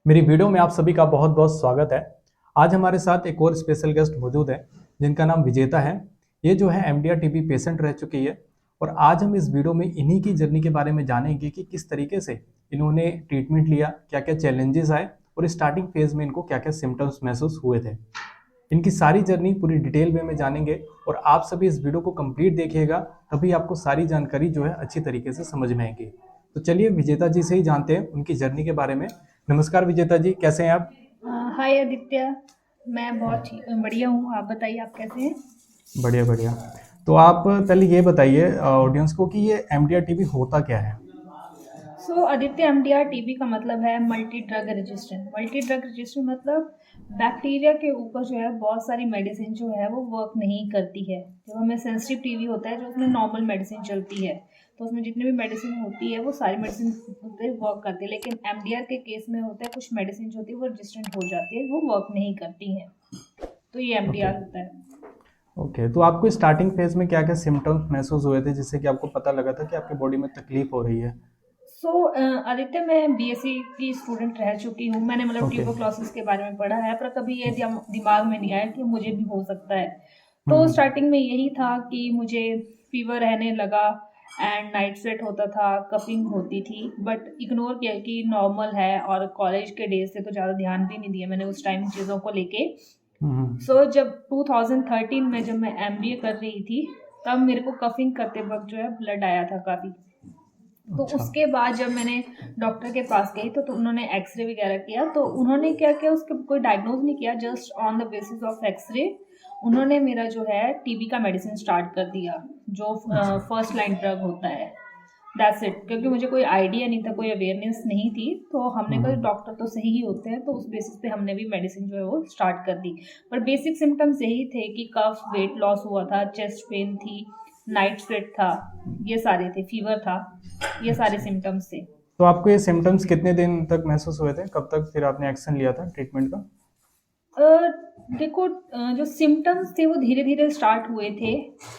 मेरी वीडियो में आप सभी का बहुत बहुत स्वागत है। आज हमारे साथ एक और स्पेशल गेस्ट मौजूद है जिनका नाम विजेता है। ये जो है एमडीआर टीबी पेशेंट रह चुकी है और आज हम इस वीडियो में इन्हीं की जर्नी के बारे में जानेंगे कि किस तरीके से इन्होंने ट्रीटमेंट लिया, क्या क्या चैलेंजेस आए और स्टार्टिंग फेज में इनको क्या क्या सिम्टम्स महसूस हुए थे। इनकी सारी जर्नी पूरी डिटेल में जानेंगे और आप सभी इस वीडियो को कंप्लीट देखिएगा, तभी आपको सारी जानकारी जो है अच्छी तरीके से समझ में आएगी। तो चलिए विजेता जी से ही जानते हैं उनकी जर्नी के बारे में। नमस्कार विजेता जी, कैसे हैं आप? हाय आदित्य। मैं बहुत बढ़िया हूँ। आप बताइए, आप कैसे हैं? बढ़िया बढ़िया। तो आप पहले ये बताइए ऑडियंस को कि ये एमडीआर टीबी होता क्या है? आदित्य, एमडीआर टीबी का मतलब है multi drug resistant. Multi drug resistant मतलब बैक्टीरिया के ऊपर जो है बहुत सारी मेडिसिन जो है वो वर्क नहीं करती है। जब हमें सेंसिटिव टीबी होता है जो उसमें नॉर्मल मेडिसिन चलती है, तो उसमें जितनी भी मेडिसिन होती है वो सारी मेडिसिन वर्क करती है, लेकिन एमडीआर के केस में होता है कुछ मेडिसिन जो होती है वो रेजिस्टेंट हो जाती है, वो वर्क नहीं करती हैं। तो ये ओके एमडीआर होता है। ओके। तो आपको स्टार्टिंग फेज में क्या क्या सिम्टम्स महसूस हुए थे जिससे कि आपको पता लगा था कि आपकी बॉडी में तकलीफ हो रही है? आदित्य, मैं बीएससी की स्टूडेंट रह चुकी हूँ। मैंने मतलब ओके। ट्यूबरक्लोसिस के बारे में पढ़ा है, पर कभी ये दिमाग में नहीं आया कि मुझे भी हो सकता है। तो हम्म। स्टार्टिंग में यही था कि मुझे फीवर रहने लगा एंड नाइट स्वेट होता था, कफिंग होती थी, बट इग्नोर किया कि नॉर्मल है, और कॉलेज के डेज से तो ज़्यादा ध्यान भी नहीं दिया मैंने उस टाइम चीज़ों को लेके। हम्म। जब 2013 में जब मैं एमबीए कर रही थी, तब मेरे को कफिंग करते वक्त जो है ब्लड आया था काफ़ी। तो अच्छा। उसके बाद जब मैंने डॉक्टर के पास गई तो उन्होंने एक्सरे वगैरह किया, तो उन्होंने क्या किया, उसका कोई डायग्नोज नहीं किया, just on the basis of X ray उन्होंने मेरा जो है टीबी का मेडिसिन स्टार्ट कर दिया, जो अच्छा। फर्स्ट लाइन ड्रग होता है। That's it. क्योंकि मुझे कोई आइडिया नहीं था, कोई अवेयरनेस नहीं थी, तो हमने कहा हम्म। डॉक्टर तो सही ही होते हैं, तो उस बेसिस पे हमने भी मेडिसिन जो है वो स्टार्ट कर दी। पर बेसिक सिम्टम्स यही थे कि कफ, वेट लॉस हुआ था, चेस्ट पेन थी, नाइट स्वेट था, ये सारे थे, फीवर था, ये सारे अच्छा। सिम्टम्स थे। तो आपको ये सिम्टम्स कितने दिन तक महसूस हुए थे? कब तक फिर आपने एक्शन लिया था ट्रीटमेंट का? अ, देखो, जो सिम्टम्स थे वो धीरे धीरे स्टार्ट हुए थे,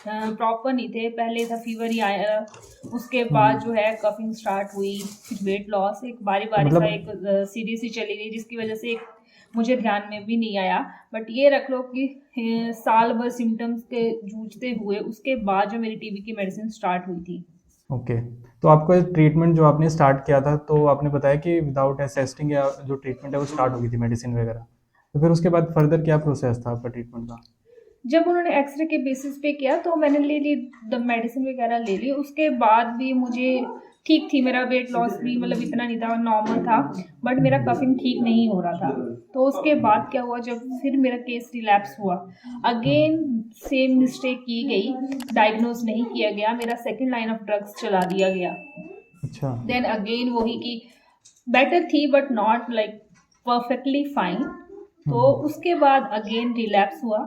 प्रॉपर नहीं थे। पहले था फीवर ही आया, उसके बाद जो हम्म। है कफिंग स्टार्ट हुई, फिर वेट लॉस, एक बारी तो बारी सा मतलब एक सीरीज ही चली गई, जिसकी वजह से एक मुझे ध्यान में भी नहीं आया। बट ये रख लो कि साल भर सिम्टम्स के जूझते हुए उसके बाद जो मेरी टीबी की मेडिसिन स्टार्ट हुई थी। ओके। तो आपका ट्रीटमेंट जो आपने स्टार्ट किया था तो आपने बताया कि विदाउट असिस्टिंग या जो ट्रीटमेंट है वो स्टार्ट हो गई थी मेडिसिन वगैरह। तो फिर उसके बाद फर्दर क्या प्रोसेस था आपका ट्रीटमेंट का? जब उन्होंने एक्सरे के बेसिस पे किया तो मैंने ले ली, द मेडिसिन वगैरह ले ली। उसके बाद भी मुझे ठीक थी, मेरा वेट लॉस भी मतलब इतना नहीं था, नॉर्मल था, बट मेरा कफिंग ठीक नहीं हो रहा था। तो उसके बाद क्या हुआ, जब फिर मेरा केस रिलैप्स हुआ, अगेन सेम मिस्टेक की गई, डायग्नोज नहीं किया गया, मेरा सेकेंड लाइन ऑफ ड्रग्स चला दिया गया। अच्छा। देन अगेन वही कि बेटर थी but not like perfectly fine. तो हम्म। उसके बाद अगेन रिलैप्स हुआ।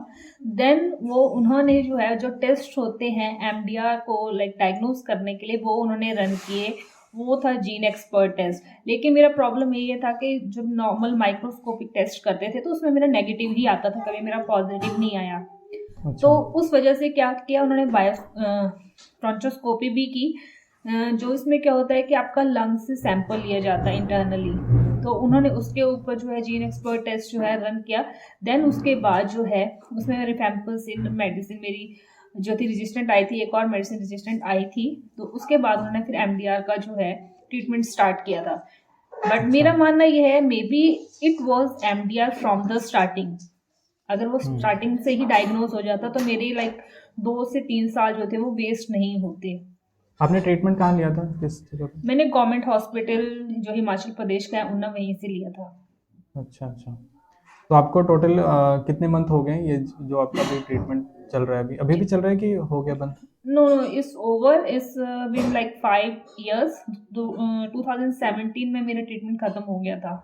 देन वो उन्होंने जो है, जो टेस्ट होते हैं एमडीआर को लाइक डायग्नोज करने के लिए, वो उन्होंने रन किए। वो था जीन एक्सपर्ट टेस्ट। लेकिन मेरा प्रॉब्लम ये था कि जब नॉर्मल माइक्रोस्कोपिक टेस्ट करते थे तो उसमें मेरा नेगेटिव ही आता था, कभी मेरा पॉजिटिव नहीं आया। अच्छा। तो उस वजह से क्या किया उन्होंने, बायो ब्रोंचोस्कोपी भी की। जो इसमें क्या होता है कि आपका लंग से सैंपल लिया जाता है इंटरनली, तो उन्होंने उसके ऊपर जो है जीन एक्सपर्ट टेस्ट जो है रन किया। देन उसके बाद जो है उसमें रिफेम्पसिन मेडिसिन मेरी जो थी रेजिस्टेंट आई थी, एक और मेडिसिन रेजिस्टेंट आई थी। तो उसके बाद उन्होंने फिर एमडीआर का जो है ट्रीटमेंट स्टार्ट किया था। बट अच्छा। मेरा मानना यह है, may be it was MDR from the starting. अगर वो हम्म। स्टार्टिंग से ही डायग्नोज हो जाता तो मेरे लाइक 2 से 3 साल जो थे वो वेस्ट नहीं होते। आपने ट्रीटमेंट कहाँ लिया था, किस जगह पे? मैंने गवर्नमेंट हॉस्पिटल जो हिमाचल प्रदेश का है उन्ना, वहीं से लिया था। अच्छा अच्छा। तो आपको टोटल कितने मंथ हो गए ये जो आपका अभी ट्रीटमेंट चल रहा है? अभी अभी भी चल रहा है कि हो गया बंद? नो नो, इस ओवर, इस बिन लाइक 5 ईयर्स। 2017 में मेरा ट्रीटमेंट खत्म हो गया था।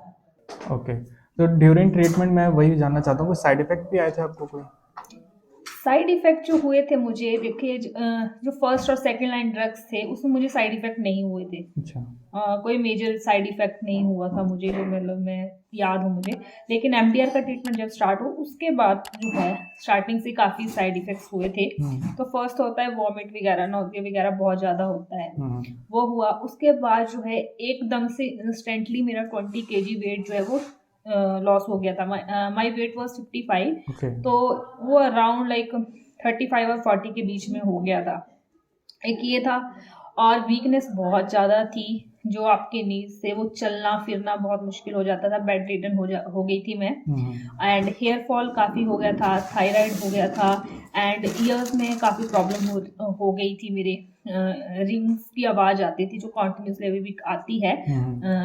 ओके। तो ड्यूरिंग ट्रीटमेंट मैं वही जानना चाहता हूँ, कोई साइड इफेक्ट भी आए थे आपको कोई? साइड इफ़ेक्ट जो हुए थे मुझे, देखिए जो फर्स्ट और सेकंड लाइन ड्रग्स थे उसमें मुझे साइड इफ़ेक्ट नहीं हुए थे। अच्छा। कोई मेजर साइड इफ़ेक्ट नहीं हुआ था मुझे, जो मतलब मैं याद हो मुझे। लेकिन एमडीआर का ट्रीटमेंट जब स्टार्ट हो उसके बाद जो है स्टार्टिंग से काफ़ी साइड इफ़ेक्ट्स हुए थे। तो फर्स्ट होता है वॉमिट वगैरह, नौसिया वगैरह बहुत ज़्यादा होता है, वो हुआ। उसके बाद जो है एकदम से इंस्टेंटली मेरा 20 केजी वेट जो है वो लॉस हो गया था। My weight was 55, okay. तो वो अराउंड लाइक 35 और 40 के बीच में हो गया था। एक ये था, और वीकनेस बहुत ज़्यादा थी, जो आपके नीज से वो चलना फिरना बहुत मुश्किल हो जाता था, बेड रिडन हो गई थी मैं। एंड हेयर फॉल काफ़ी हो गया था, थायराइड हो गया था, एंड ईयर्स में काफ़ी प्रॉब्लम हो गई थी मेरे। रिंग्स की आवाज़ आती थी जो कॉन्टिन्यूसली अभी भी आती है।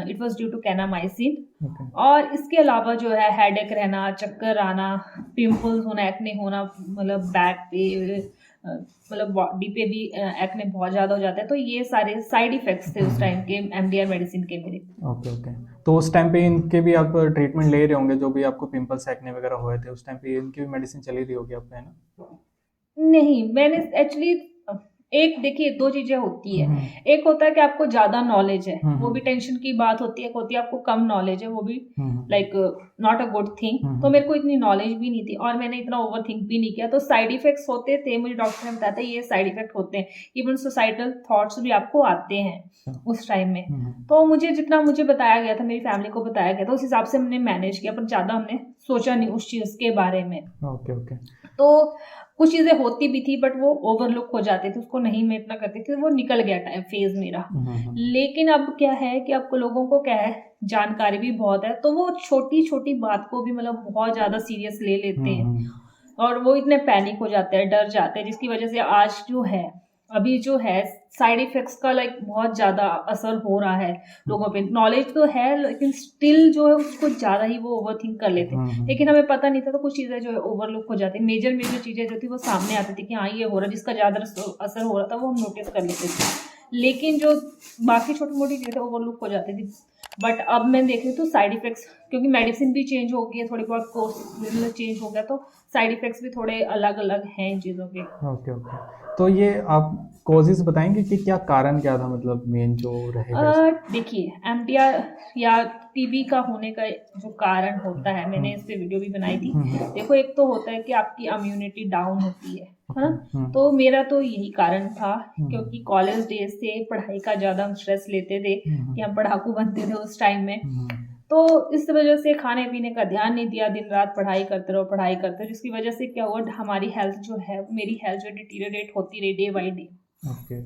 It was due to kanamycin. और इसके अलावा जो है हेडेक रहना, चक्कर आना, पिंपल्स होना, एक्ने होना, मतलब बैक पे मतलब बॉडी पे भी एक्ने बहुत ज़्यादा हो जाता है। तो ये सारे साइड इफ़ेक्ट्स थे उस टाइम के एमडीआर मेडिसिन के मेरे। Okay okay. तो उस टाइम पे इनके भी आप ट्रीटमेंट ले रहे होंगे, जो भी आपको पिंपल्स एक्ने वगैरह हुए थे उस टाइम पे इनकी भी मेडिसिन चली रही होगी आपको, है ना? नहीं, मैंने एक्चुअली एक देखिए 2 चीज़ें होती है। एक होता है कि आपको ज़्यादा नॉलेज है, वो भी टेंशन की बात होती है। एक होती है आपको कम नॉलेज है, वो भी like not a good thing. तो मेरे को इतनी नॉलेज भी नहीं थी और मैंने इतना ओवरथिंक भी नहीं किया। तो साइड इफ़ेक्ट्स होते थे, मुझे डॉक्टर ने बताया था ये साइड इफ़ेक्ट होते हैं। इवन सोसाइटल थॉट्स भी आपको आते हैं उस टाइम में। तो मुझे जितना मुझे बताया गया था, मेरी फैमिली को बताया गया था, उस हिसाब से हमने मैनेज किया, पर ज़्यादा हमने सोचा नहीं उस चीज़ के बारे में। Okay okay. तो कुछ चीज़ें होती भी थी बट वो ओवरलुक हो जाती थी, उसको नहीं मैं इतना करती थी, वो निकल गया टाइम फेज़ मेरा। लेकिन अब क्या है कि अब लोगों को क्या है, जानकारी भी बहुत है, तो वो छोटी-छोटी बात को भी मतलब बहुत ज़्यादा सीरियस ले लेते हैं और वो इतने पैनिक हो जाते हैं, डर जाते हैं, जिसकी वजह से आज जो है, अभी जो है साइड इफ़ेक्ट्स का लाइक बहुत ज़्यादा असर हो रहा है लोगों पे। नॉलेज तो है लेकिन स्टिल जो है उसको ज़्यादा ही वो ओवरथिंक कर लेते हैं। लेकिन हमें पता नहीं था, तो कुछ चीज़ें जो है ओवरलुक हो जाती है। मेजर चीज़ें जो थी वो सामने आती थी कि हाँ ये हो रहा है, जिसका ज़्यादा असर हो रहा था वो हम नोटिस कर लेते थे। लेकिन जो बाकी छोटी-मोटी चीज़ें ओवरलुक हो जाती थी। बट अब मैं देख रही हूँ तो साइड इफ़ेक्ट्स, क्योंकि मेडिसिन भी चेंज हो गई है, थोड़ी बहुत कोर्स चेंज हो गया, तो साइड इफ़ेक्ट्स भी थोड़े अलग-अलग हैं इन चीज़ों के। Okay okay. तो ये आप कॉजेज़ बताएँगे कि क्या कारण क्या था, मतलब मेन जो रहेगा इसका? देखिए एमडीआर या टीबी का होने का जो कारण होता है, मैंने इस पे वीडियो भी बनाई थी। देखो एक तो होता है कि आपकी इम्यूनिटी डाउन होती है ना? तो मेरा तो यही कारण था, क्योंकि कॉलेज डेज से पढ़ाई का ज़्यादा हम स्ट्रेस लेते थे कि हम पढ़ाकू बनते थे उस टाइम में। तो इस वजह से खाने पीने का ध्यान नहीं दिया, दिन रात पढ़ाई करते रहो, जिसकी वजह से क्या हुआ, हमारी हेल्थ जो है, मेरी हेल्थ जो डिटीरियरेट होती रही डे बाई डे। ओके।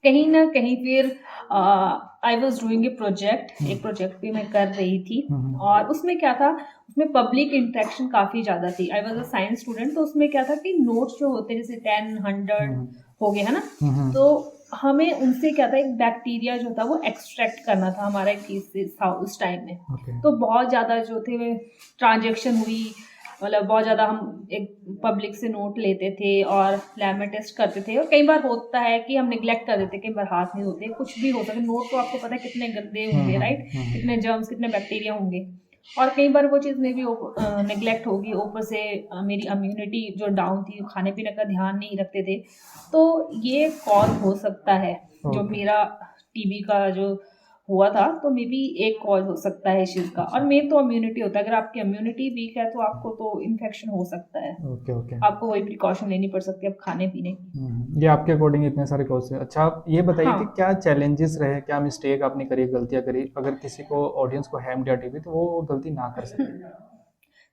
कहीं ना कहीं फिर I was doing a project, एक प्रोजेक्ट भी मैं कर रही थी, और उसमें क्या था, उसमें पब्लिक इंटरेक्शन काफ़ी ज़्यादा थी। I was a science student, तो उसमें क्या था कि नोट्स जो होते हैं जैसे 10, 100 हो गए है ना, तो हमें उनसे क्या था, एक बैक्टीरिया जो था वो एक्सट्रैक्ट करना था, हमारा एक थीसिस था उस टाइम में। तो बहुत ज़्यादा जो थे ट्रांजेक्शन हुई, मतलब बहुत ज़्यादा हम एक पब्लिक से नोट लेते थे और लैब में टेस्ट करते थे। और कई बार होता है कि हम निगलेक्ट कर देते, कई बार हाथ नहीं धोते, कुछ भी होता है। नोट तो आपको पता है कितने गंदे होंगे, राइट, कितने जर्म्स, कितने बैक्टीरिया होंगे, और कई बार वो चीज़ में भी निगलेक्ट होगी। ऊपर से मेरी इम्यूनिटी जो डाउन थी, खाने पीने का ध्यान नहीं रखते थे, तो ये कॉज हो सकता है जो मेरा टीबी का जो हुआ था। तो मे बी एक कॉज हो सकता है इस चीज़ का, और मेन तो इम्यूनिटी होता है। अगर आपकी इम्यूनिटी वीक है तो आपको तो इन्फेक्शन हो सकता है। Okay okay. आपको वही प्रिकॉशन लेनी पड़ सकती है अब खाने पीने की। ये आपके अकॉर्डिंग इतने सारे कॉज है। अच्छा, आप ये बताइए कि क्या चैलेंजेस रहे, क्या मिस्टेक आपने करी, गलतियाँ करी, अगर किसी को ऑडियंस को है एमडीआर टीबी तो वो गलती ना कर सके?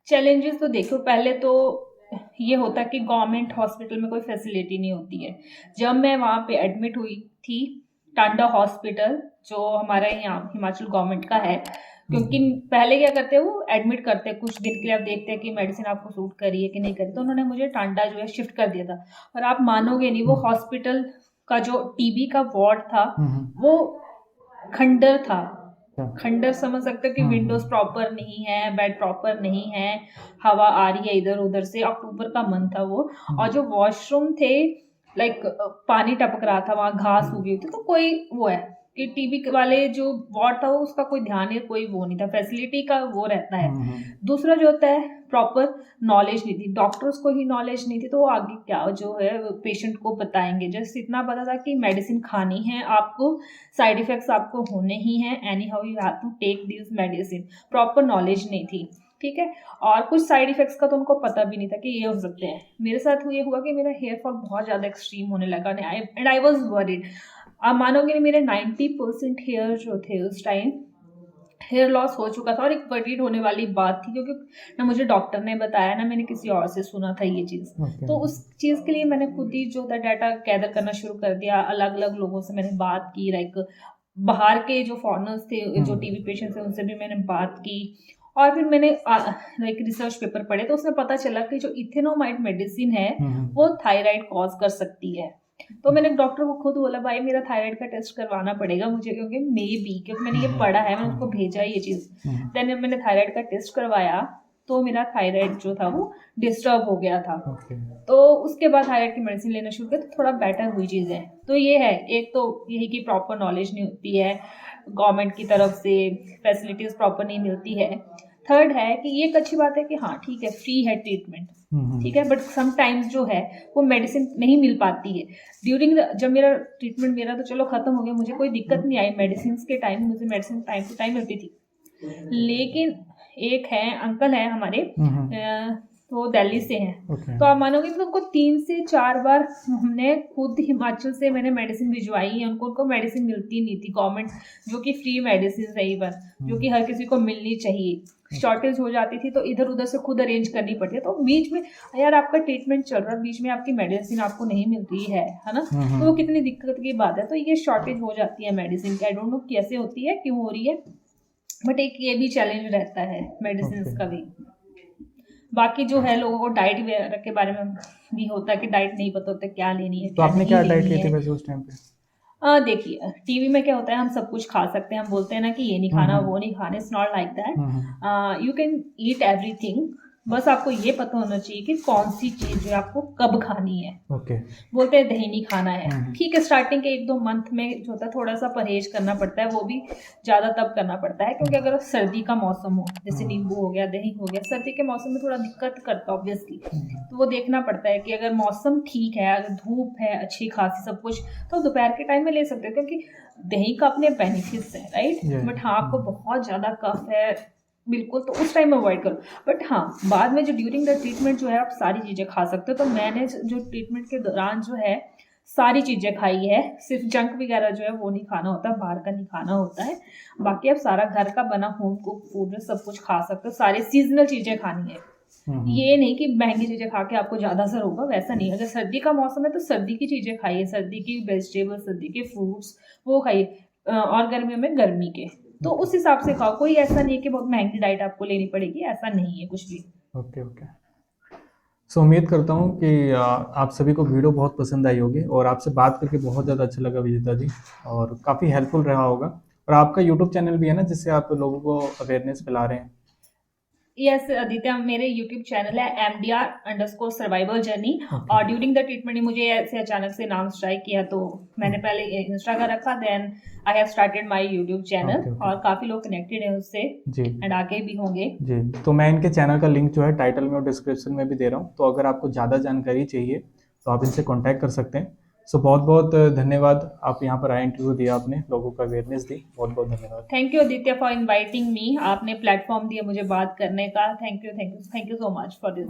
चैलेंजेस तो देखो, पहले तो ये होता है कि गवर्नमेंट हॉस्पिटल में कोई फैसिलिटी नहीं होती है। जब मैं वहाँ पे एडमिट हुई थी, टांडा हॉस्पिटल जो हमारे यहाँ हिमाचल गवर्नमेंट का है, क्योंकि पहले क्या करते हैं, वो एडमिट करते हैं कुछ दिन के लिए, आप देखते हैं कि मेडिसिन आपको सूट करी है कि नहीं करी। तो उन्होंने मुझे टांडा जो है शिफ्ट कर दिया था, और आप मानोगे नहीं, वो हॉस्पिटल का जो टीबी का वार्ड था वो खंडर था। खंडर समझ सकते हो कि विंडोज प्रॉपर नहीं है, बेड प्रॉपर नहीं है, हवा आ रही है इधर उधर से। अक्टूबर का मंथ था वो, और जो वॉशरूम थे लाइक पानी टपक रहा था, वहाँ घास उगी हुई थी, तो कोई वो है, कि टीबी वाले जो वार्ड था वो उसका कोई ध्यान या कोई वो नहीं था, फैसिलिटी का वो रहता है। दूसरा जो होता है प्रॉपर नॉलेज नहीं थी, डॉक्टर्स को ही नॉलेज नहीं थी, तो वो आगे क्या जो है पेशेंट को बताएंगे। जस्ट इतना पता था कि मेडिसिन खानी है आपको, साइड इफेक्ट्स आपको होने ही हैं, anyhow you have to take this medicine. Proper knowledge नहीं थी, ठीक है। और कुछ साइड इफेक्ट्स का तो उनको पता भी नहीं था कि ये हो सकते हैं। मेरे साथ ये हुआ कि मेरा हेयर फॉल बहुत ज़्यादा एक्सट्रीम होने लगा एंड आई वॉज वरीड। आप मानोगे नहीं, मेरे 90% हेयर जो थे उस टाइम हेयर लॉस हो चुका था। और एक वरीड होने वाली बात थी, क्योंकि ना मुझे डॉक्टर ने बताया ना मैंने किसी और से सुना था ये चीज़। तो उस चीज़ के लिए मैंने खुद ही जो था डाटा गैदर करना शुरू कर दिया, अलग अलग लोगों से मैंने बात की, लाइक बाहर के जो फॉरेनर्स थे जो टीबी पेशेंट्स हैं उनसे भी मैंने बात की। और फिर मैंने लाइक रिसर्च पेपर पढ़े, तो उसमें पता चला कि जो इथेनोमाइड मेडिसिन है वो थायराइड कॉज कर सकती है। तो मैंने डॉक्टर को खुद बोला भाई मेरा थायराइड का टेस्ट करवाना पड़ेगा मुझे, क्योंकि क्योंकि मैंने ये पढ़ा है, मैंने उसको भेजा ये चीज़। देन मैंने थायराइड का टेस्ट करवाया, तो मेरा थायराइड जो था वो डिस्टर्ब हो गया था। तो उसके बाद थायराइड की मेडिसिन लेना शुरू किया, तो थोड़ा बेटर हुई चीज़ें। तो ये है, एक तो यही कि प्रॉपर नॉलेज नहीं होती है गवर्नमेंट की तरफ से, फैसिलिटीज़ प्रॉपर नहीं मिलती है। थर्ड है कि ये एक अच्छी बात है कि हाँ ठीक है फ्री है ट्रीटमेंट, ठीक है, बट समटाइम्स जो है वो मेडिसिन नहीं मिल पाती है ड्यूरिंग जब मेरा ट्रीटमेंट मेरा तो चलो खत्म हो गया, मुझे कोई दिक्कत नहीं आई मेडिसिन के टाइम, मुझे मेडिसिन टाइम टू टाइम मिलती थी। लेकिन एक है अंकल है हमारे, तो दिल्ली से हैं। तो आप मानोगे कि उनको 3 से 4 बार हमने खुद हिमाचल से मैंने मेडिसिन भिजवाई है, उनको मेडिसिन मिलती नहीं थी गवर्नमेंट, जो कि फ्री मेडिसिन रही बस, जो कि हर किसी को मिलनी चाहिए। शॉर्टेज हो जाती थी तो इधर उधर से खुद अरेंज करनी पड़ती है। तो बीच में यार आपका ट्रीटमेंट चल रहा है, बीच में आपकी मेडिसिन आपको नहीं मिल रही है ना, तो वो कितनी दिक्कत की बात है। तो ये शॉर्टेज हो जाती है मेडिसिन की, आई डोंट नो कैसे होती है, क्यों हो रही है, बट एक ये भी चैलेंज रहता है मेडिसिन का भी। बाकी जो है लोगों को डाइट वगैरह के बारे में भी होता है कि डाइट नहीं पता होता क्या लेनी है। तो आपने क्या डाइट ली थी वैसे उस टाइम पे? देखिए टीवी में क्या होता है, हम सब कुछ खा सकते हैं, हम बोलते हैं ना कि ये नहीं खाना वो नहीं खाना, it's not like that. You can eat everything, बस आपको ये पता होना चाहिए कि कौन सी चीज़ जो आपको कब खानी है। बोलते हैं दही नहीं खाना है, ठीक है, स्टार्टिंग के 1-2 मंथ में जो होता है थोड़ा सा परहेज करना पड़ता है, वो भी ज़्यादा तब करना पड़ता है क्योंकि अगर सर्दी का मौसम हो, जैसे नींबू हो गया, दही हो गया, सर्दी के मौसम में थोड़ा दिक्कत करता है ऑब्वियसली। तो वो देखना पड़ता है कि अगर मौसम ठीक है, अगर धूप है अच्छी खासी सब कुछ, तो दोपहर के टाइम में ले सकते हो, क्योंकि दही का अपने बेनिफिट्स है, राइट। बट हाँ आपको बहुत ज़्यादा कफ है बिल्कुल, तो उस टाइम अवॉइड करो। बट हाँ बाद में जो ड्यूरिंग द ट्रीटमेंट जो है आप सारी चीज़ें खा सकते हो। तो मैंने जो ट्रीटमेंट के दौरान जो है सारी चीज़ें खाई है, सिर्फ जंक वगैरह जो है वो नहीं खाना होता, बाहर का नहीं खाना होता है। बाकी आप सारा घर का बना होम कुक फूड सब कुछ खा सकते हो, सारी सीजनल चीज़ें खानी है। ये नहीं कि महंगी चीज़ें खा के आपको ज़्यादा असर होगा, वैसा नहीं। अगर सर्दी का मौसम है तो सर्दी की चीज़ें खाइए, सर्दी की वेजिटेबल, सर्दी के फ्रूट्स वो खाइए, और गर्मियों में गर्मी के, तो उस हिसाब से खाओ। कोई ऐसा नहीं है कि बहुत महंगी डाइट आपको लेनी पड़ेगी, ऐसा नहीं है कुछ भी। ओके। सो उम्मीद करता हूँ कि आप सभी को वीडियो बहुत पसंद आई होगी और आपसे बात करके बहुत ज़्यादा अच्छा लगा विजेता जी, और काफ़ी हेल्पफुल रहा होगा। और आपका यूट्यूब चैनल भी है ना जिससे आप लोगों को अवेयरनेस फैला रहे हैं? यस आदित्य, मेरे यूट्यूब चैनल है MDR_सर्वाइवल जर्नी। और ड्यूरिंग द ट्रीटमेंट मुझे ऐसे अचानक से नाम स्ट्राइक किया, तो मैंने पहले इंस्टा का रखा, then I have started my YouTube channel, और काफ़ी लोग कनेक्टेड हैं उससे जी, एंड आगे भी होंगे जी। तो मैं इनके चैनल का लिंक जो है टाइटल में और डिस्क्रिप्शन में भी दे रहा हूँ, तो अगर आपको ज़्यादा जानकारी चाहिए तो आप इनसे कॉन्टैक्ट कर सकते हैं। सो बहुत बहुत धन्यवाद, आप यहाँ पर आए, इंटरव्यू दिया आपने, लोगों को अवेयरनेस दी, बहुत बहुत धन्यवाद। Thank you Aditya for inviting me, आपने प्लेटफॉर्म दिया मुझे बात करने का, thank you so much for this.